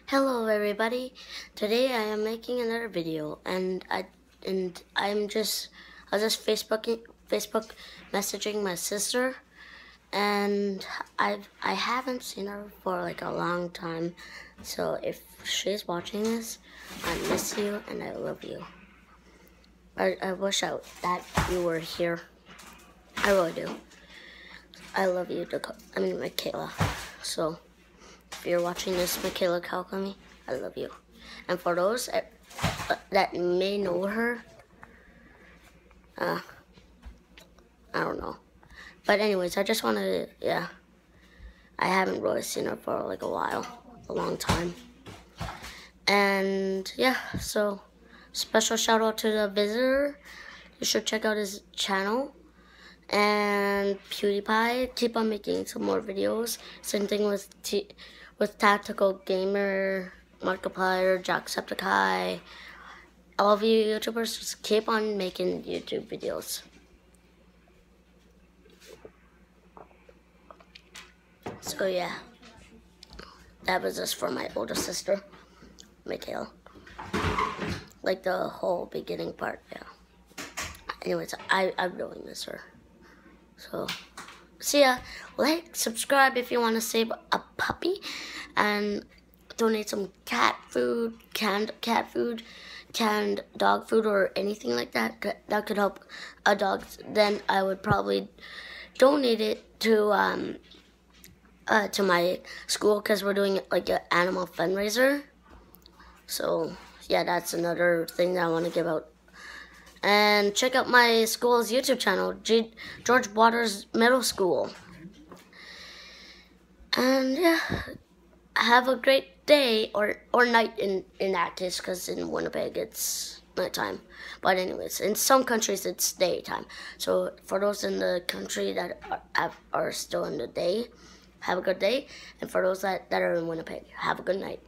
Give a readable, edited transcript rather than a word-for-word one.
Hello everybody. Today I am making another video and I was just Facebook messaging my sister, and I haven't seen her for like a long time. So if she's watching this, I miss you and I love you. I wish that you were here. I really do. I love you, Michaela. So if you're watching this, Michaela Kalkami, I love you. And for those that may know her, I don't know. But anyways, I just wanted to, I haven't really seen her for like a long time. And yeah, so special shout out to the visitor. You should check out his channel. And PewDiePie, keep on making some more videos. Same thing with Tactical Gamer, Markiplier, Jacksepticeye. All of you YouTubers, just keep on making YouTube videos. So yeah, that was just for my older sister, Michaela. Like the whole beginning part, yeah. Anyways, I really miss her. So, see ya. Like, subscribe if you want to save a puppy, and donate some cat food, canned cat food, canned dog food, or anything like that that could help a dog. Then I would probably donate it to my school, because we're doing like an animal fundraiser. So yeah, that's another thing that I want to give out. And check out my school's YouTube channel, George Waters Middle School. And yeah, have a great day or night in that case, because in Winnipeg it's nighttime. But anyways, in some countries it's daytime. So for those in the country that are still in the day, have a good day. And for those that are in Winnipeg, have a good night.